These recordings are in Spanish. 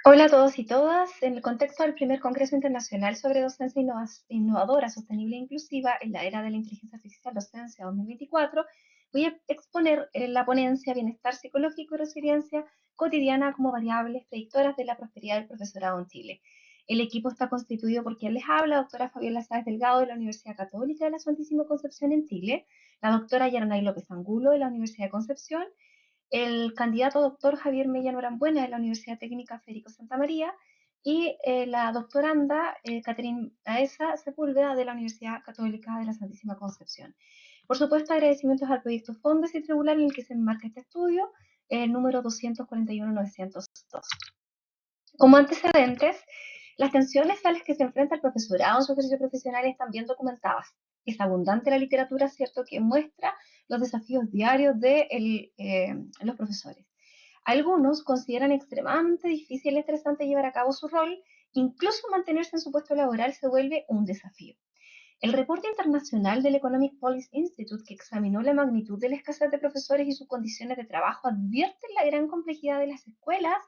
Hola a todos y todas. En el contexto del primer Congreso Internacional sobre Docencia Innovadora, Sostenible e Inclusiva en la Era de la Inteligencia Artificial Docencia 2024, voy a exponer la ponencia Bienestar Psicológico y Resiliencia Cotidiana como variables predictoras de la prosperidad del profesorado en Chile. El equipo está constituido por quien les habla, doctora Fabiola Sáez Delgado de la Universidad Católica de la Santísima Concepción en Chile, la doctora Yarnay López Angulo de la Universidad de Concepción, el candidato doctor Javier Mella Norambuena de la Universidad Técnica Federico Santa María y la doctoranda Catherine Aesa Sepúlveda de la Universidad Católica de la Santísima Concepción. Por supuesto, agradecimientos al proyecto Fondes y Tribular en el que se enmarca este estudio, el número 241.902. Como antecedentes, las tensiones a las que se enfrenta el profesorado en su ejercicio profesional están bien documentadas. Es abundante la literatura, ¿cierto?, que muestra los desafíos diarios de los profesores. Algunos consideran extremadamente difícil y estresante llevar a cabo su rol, incluso mantenerse en su puesto laboral se vuelve un desafío. El reporte internacional del Economic Policy Institute, que examinó la magnitud de la escasez de profesores y sus condiciones de trabajo, advierte la gran complejidad de las escuelas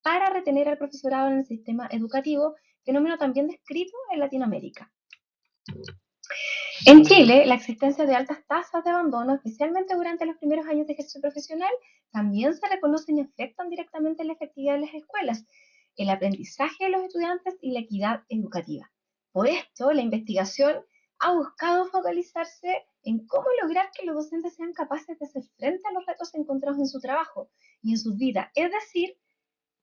para retener al profesorado en el sistema educativo, fenómeno también descrito en Latinoamérica. En Chile, la existencia de altas tasas de abandono, especialmente durante los primeros años de ejercicio profesional, también se reconocen y afectan directamente la efectividad de las escuelas, el aprendizaje de los estudiantes y la equidad educativa. Por esto, la investigación ha buscado focalizarse en cómo lograr que los docentes sean capaces de hacer frente a los retos encontrados en su trabajo y en su vida, es decir,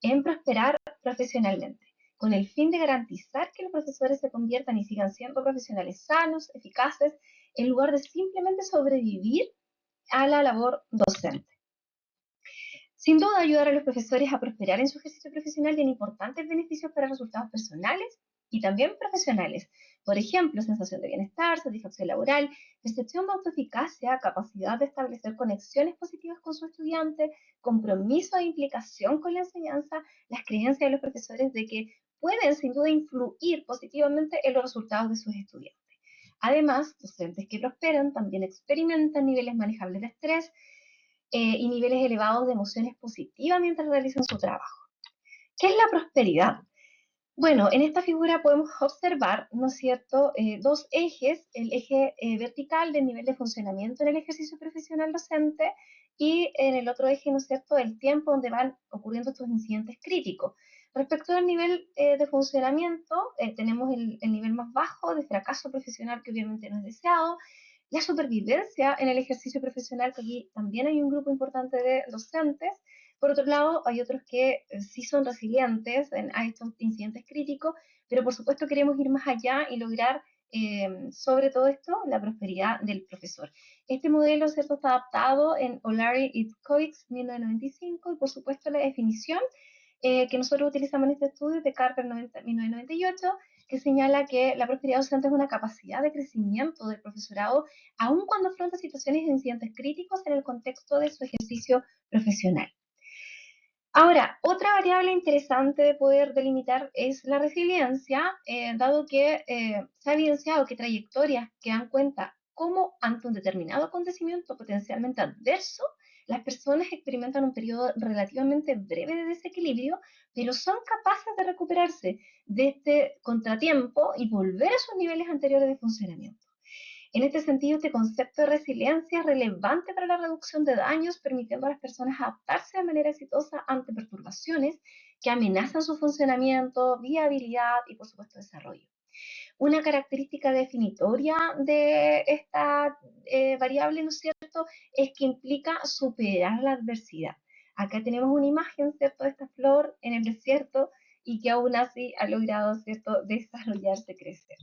en prosperar profesionalmente, con el fin de garantizar que los profesores se conviertan y sigan siendo profesionales sanos, eficaces, en lugar de simplemente sobrevivir a la labor docente. Sin duda, ayudar a los profesores a prosperar en su ejercicio profesional tiene importantes beneficios para resultados personales y también profesionales. Por ejemplo, sensación de bienestar, satisfacción laboral, percepción de autoeficacia, capacidad de establecer conexiones positivas con su estudiante, compromiso e implicación con la enseñanza, las creencias de los profesores de que pueden sin duda influir positivamente en los resultados de sus estudiantes. Además, docentes que prosperan también experimentan niveles manejables de estrés, y niveles elevados de emociones positivas mientras realizan su trabajo. ¿Qué es la prosperidad? Bueno, en esta figura podemos observar, ¿no es cierto?, dos ejes, el eje vertical del nivel de funcionamiento en el ejercicio profesional docente y en el otro eje, ¿no es cierto?, el tiempo donde van ocurriendo estos incidentes críticos. Respecto al nivel de funcionamiento, tenemos el nivel más bajo de fracaso profesional que obviamente no es deseado, la supervivencia en el ejercicio profesional, que aquí también hay un grupo importante de docentes. Por otro lado, hay otros que sí son resilientes a estos incidentes críticos, pero por supuesto queremos ir más allá y lograr, sobre todo esto, la prosperidad del profesor. Este modelo, ¿cierto?, está adaptado en O'Leary y Coix 1995 y por supuesto la definición que nosotros utilizamos en este estudio de Carter 1998, que señala que la prosperidad docente es una capacidad de crecimiento del profesorado, aun cuando afronta situaciones de incidentes críticos en el contexto de su ejercicio profesional. Ahora, otra variable interesante de poder delimitar es la resiliencia, dado que se ha evidenciado que trayectorias que dan cuenta cómo ante un determinado acontecimiento potencialmente adverso, las personas experimentan un periodo relativamente breve de desequilibrio, pero son capaces de recuperarse de este contratiempo y volver a sus niveles anteriores de funcionamiento. En este sentido, este concepto de resiliencia es relevante para la reducción de daños, permitiendo a las personas adaptarse de manera exitosa ante perturbaciones que amenazan su funcionamiento, viabilidad y, por supuesto, desarrollo. Una característica definitoria de esta variable, ¿no es cierto?, es que implica superar la adversidad. Acá tenemos una imagen, ¿cierto?, de esta flor en el desierto y que aún así ha logrado, ¿cierto?, desarrollarse, crecer.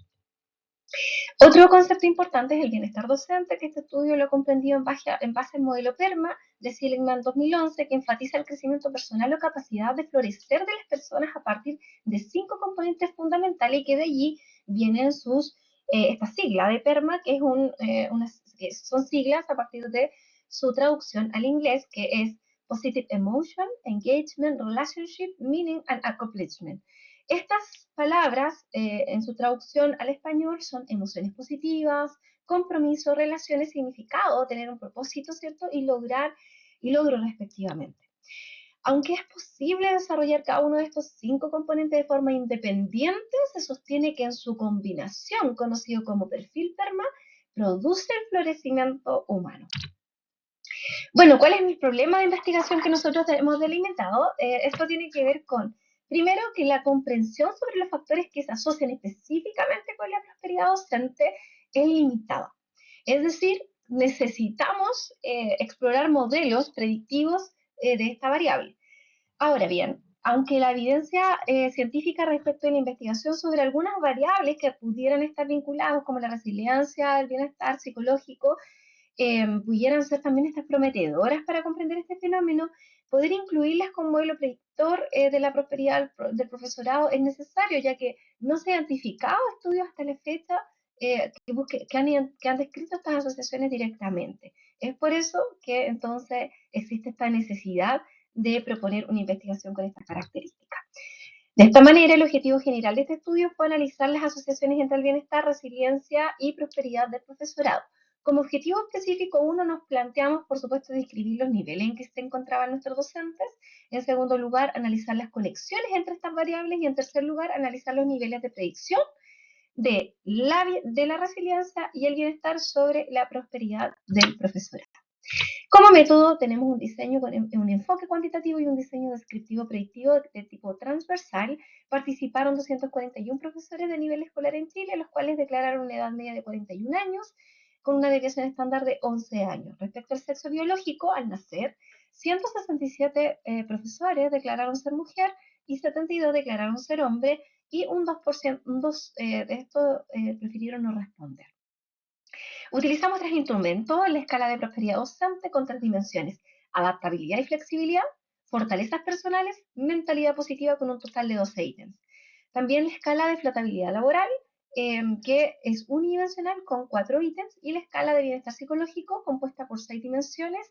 Otro concepto importante es el bienestar docente, que este estudio lo ha comprendido en base al modelo PERMA de Seligman 2011, que enfatiza el crecimiento personal o capacidad de florecer de las personas a partir de 5 componentes fundamentales y que de allí vienen estas siglas de PERMA, que son siglas a partir de su traducción al inglés, que es Positive Emotion, Engagement, Relationship, Meaning and Accomplishment. Estas palabras, en su traducción al español, son emociones positivas, compromiso, relaciones, significado, tener un propósito, ¿cierto? Y logro respectivamente. Aunque es posible desarrollar cada uno de estos 5 componentes de forma independiente, se sostiene que en su combinación, conocido como perfil PERMA, produce el florecimiento humano. Bueno, ¿cuál es el problema de investigación que nosotros hemos delimitado? Esto tiene que ver con, primero, que la comprensión sobre los factores que se asocian específicamente con la prosperidad docente es limitada. Es decir, necesitamos explorar modelos predictivos de esta variable. Ahora bien, aunque la evidencia científica respecto a la investigación sobre algunas variables que pudieran estar vinculadas, como la resiliencia, el bienestar psicológico, pudieran ser también estas prometedoras para comprender este fenómeno, poder incluirlas como modelo predictor de la prosperidad del profesorado es necesario, ya que no se han identificado estudios hasta la fecha que han descrito estas asociaciones directamente. Es por eso que entonces existe esta necesidad de proponer una investigación con estas características. De esta manera, el objetivo general de este estudio fue analizar las asociaciones entre el bienestar, resiliencia y prosperidad del profesorado. Como objetivo específico, uno, nos planteamos, por supuesto, describir los niveles en que se encontraban nuestros docentes. En segundo lugar, analizar las conexiones entre estas variables. Y en tercer lugar, analizar los niveles de predicción de la resiliencia y el bienestar sobre la prosperidad del profesorado. Como método tenemos un diseño con un enfoque cuantitativo y un diseño descriptivo predictivo de tipo transversal. Participaron 241 profesores de nivel escolar en Chile, los cuales declararon una edad media de 41 años, con una deviación estándar de 11 años. Respecto al sexo biológico, al nacer, 167 profesores declararon ser mujer y 72 declararon ser hombre, y un 2%, de estos prefirieron no responder. Utilizamos 3 instrumentos en la escala de prosperidad docente con 3 dimensiones: adaptabilidad y flexibilidad, fortalezas personales, mentalidad positiva, con un total de 12 ítems. También la escala de flotabilidad laboral, que es unidimensional con 4 ítems, y la escala de bienestar psicológico, compuesta por 6 dimensiones: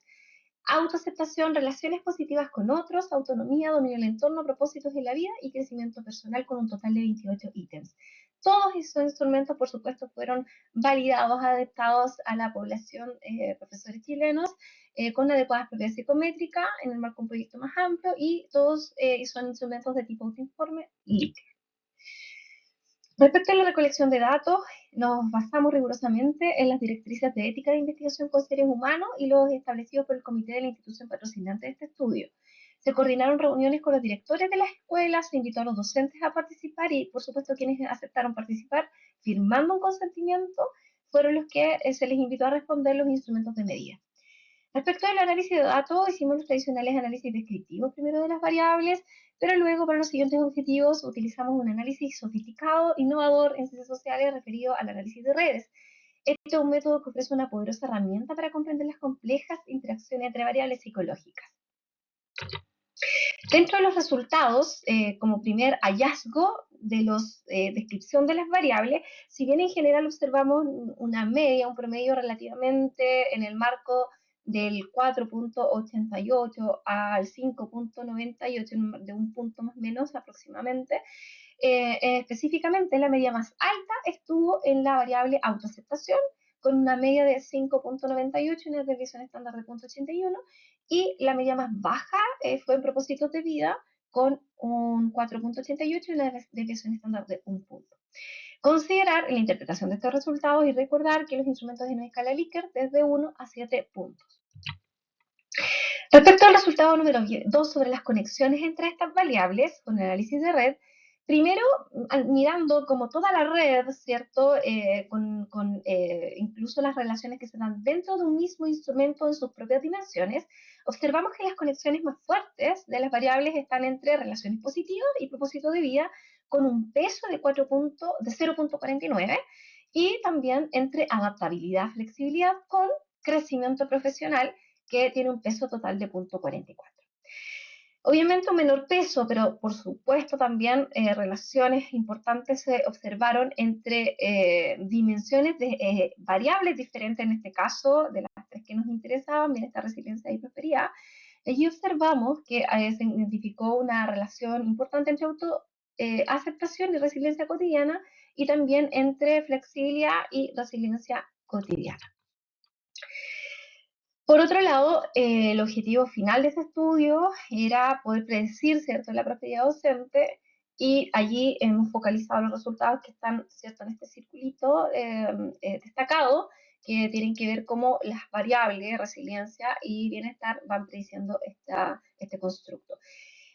autoaceptación, relaciones positivas con otros, autonomía, dominio del entorno, propósitos de la vida y crecimiento personal, con un total de 28 ítems. Todos esos instrumentos, por supuesto, fueron validados, adaptados a la población profesores chilenos, con adecuadas propiedades psicométricas en el marco de un proyecto más amplio, y todos son instrumentos de tipo autoinforme y respecto a la recolección de datos, nos basamos rigurosamente en las directrices de ética de investigación con seres humanos y los establecidos por el comité de la institución patrocinante de este estudio. Se coordinaron reuniones con los directores de las escuelas, se invitó a los docentes a participar y, por supuesto, quienes aceptaron participar firmando un consentimiento fueron los que se les invitó a responder los instrumentos de medida. Respecto al análisis de datos, hicimos los tradicionales análisis descriptivos primero de las variables, pero luego para los siguientes objetivos utilizamos un análisis sofisticado, innovador en ciencias sociales referido al análisis de redes. Este es un método que ofrece una poderosa herramienta para comprender las complejas interacciones entre variables psicológicas. Dentro de los resultados, como primer hallazgo de la descripción de las variables, si bien en general observamos una media, un promedio relativamente en el marco del 4.88 al 5.98, de un punto más o menos aproximadamente, específicamente la media más alta estuvo en la variable autoaceptación, con una media de 5.98 y una desviación estándar de 0.81, y la media más baja fue en propósitos de vida, con un 4.88 y una desviación estándar de 1 punto. Considerar la interpretación de estos resultados y recordar que los instrumentos de una escala Likert desde 1 a 7 puntos. Respecto al resultado número 2 sobre las conexiones entre estas variables con el análisis de red, primero mirando como toda la red, ¿cierto? Incluso las relaciones que se dan dentro de un mismo instrumento en sus propias dimensiones, observamos que las conexiones más fuertes de las variables están entre relaciones positivas y propósito de vida, con un peso de 0.49, y también entre adaptabilidad, flexibilidad, con crecimiento profesional, que tiene un peso total de 0.44. Obviamente un menor peso, pero por supuesto también relaciones importantes se observaron entre dimensiones de variables diferentes, en este caso de las 3 que nos interesaban: bienestar, resiliencia y prosperidad. Allí observamos que se identificó una relación importante entre aceptación y resiliencia cotidiana, y también entre flexibilidad y resiliencia cotidiana. Por otro lado, el objetivo final de ese estudio era poder predecir, ¿cierto?, la prosperidad docente, y allí hemos focalizado los resultados que están, ¿cierto?, en este circulito destacado, que tienen que ver cómo las variables, resiliencia y bienestar, van prediciendo este constructo.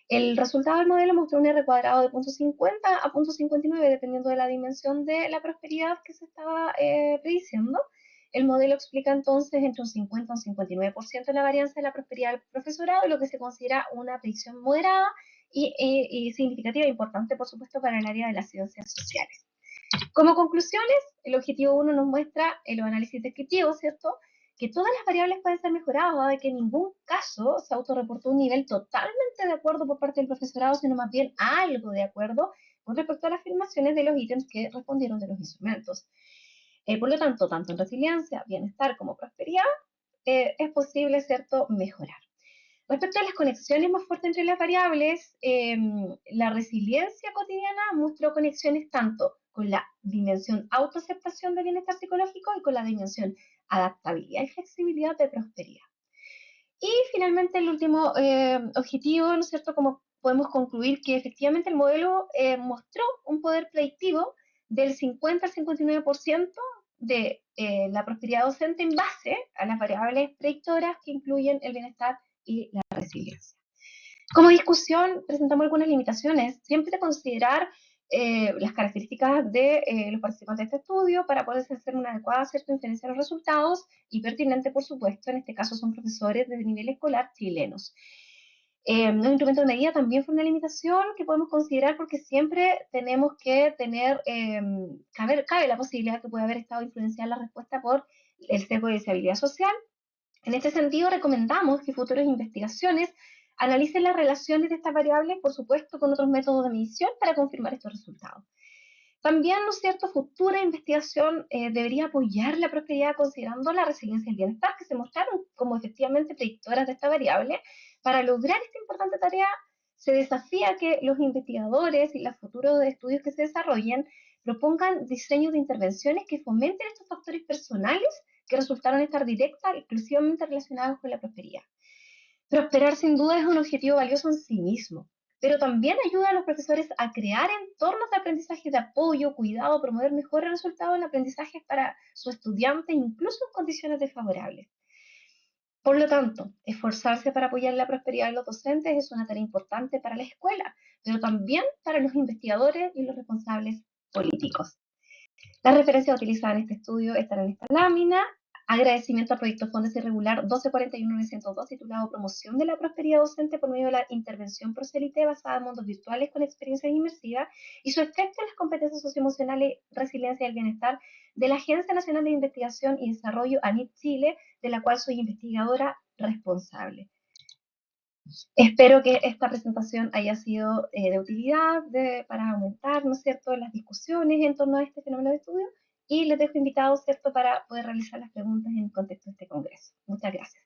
El resultado del modelo mostró un R cuadrado de 0,50 a 0,59, dependiendo de la dimensión de la prosperidad que se estaba prediciendo. El modelo explica entonces entre un 50 y un 59% la varianza de la prosperidad del profesorado, lo que se considera una predicción moderada y significativa e importante, por supuesto, para el área de las ciencias sociales. Como conclusiones, el objetivo 1 nos muestra en los análisis descriptivos, ¿cierto?, que todas las variables pueden ser mejoradas, dado que en ningún caso se autorreportó un nivel totalmente de acuerdo por parte del profesorado, sino más bien algo de acuerdo con respecto a las afirmaciones de los ítems que respondieron de los instrumentos. Por lo tanto en resiliencia, bienestar como prosperidad, es posible, ¿cierto?, mejorar. Respecto a las conexiones más fuertes entre las variables, la resiliencia cotidiana mostró conexiones tanto con la dimensión autoaceptación de bienestar psicológico y con la dimensión adaptabilidad y flexibilidad de prosperidad. Y finalmente el último objetivo, ¿no es cierto?, como podemos concluir que efectivamente el modelo mostró un poder predictivo del 50 al 59% de la prosperidad docente en base a las variables predictoras que incluyen el bienestar y la resiliencia. Como discusión, presentamos algunas limitaciones, siempre considerar las características de los participantes de este estudio para poder hacer una adecuada inferencia de los resultados y pertinente, por supuesto, en este caso son profesores de nivel escolar chilenos. Los instrumentos de medida también fue una limitación que podemos considerar porque siempre tenemos que tener, cabe la posibilidad que puede haber estado influenciada la respuesta por el sesgo de deseabilidad social. En este sentido, recomendamos que futuras investigaciones analicen las relaciones de estas variables, por supuesto, con otros métodos de medición para confirmar estos resultados. También, ¿no es cierto?, futura investigación debería apoyar la prosperidad considerando la resiliencia y el bienestar que se mostraron como efectivamente predictoras de esta variable. Para lograr esta importante tarea, se desafía que los investigadores y los futuros estudios que se desarrollen propongan diseños de intervenciones que fomenten estos factores personales que resultaron estar directa y exclusivamente relacionados con la prosperidad. Prosperar sin duda es un objetivo valioso en sí mismo, pero también ayuda a los profesores a crear entornos de aprendizaje de apoyo, cuidado, promover mejores resultados en aprendizaje para su estudiante, incluso en condiciones desfavorables. Por lo tanto, esforzarse para apoyar la prosperidad de los docentes es una tarea importante para la escuela, pero también para los investigadores y los responsables políticos. Las referencias utilizadas en este estudio están en esta lámina. Agradecimiento al proyecto Fondos Irregular 1241-902, titulado Promoción de la Prosperidad Docente por medio de la intervención prosélite basada en mundos virtuales con experiencias inmersivas y su efecto en las competencias socioemocionales, resiliencia y el bienestar, de la Agencia Nacional de Investigación y Desarrollo, ANIT Chile, de la cual soy investigadora responsable. Espero que esta presentación haya sido de utilidad para aumentar, ¿no es cierto?, las discusiones en torno a este fenómeno de estudio, y les dejo invitados, ¿cierto?, para poder realizar las preguntas en el contexto de este congreso. Muchas gracias.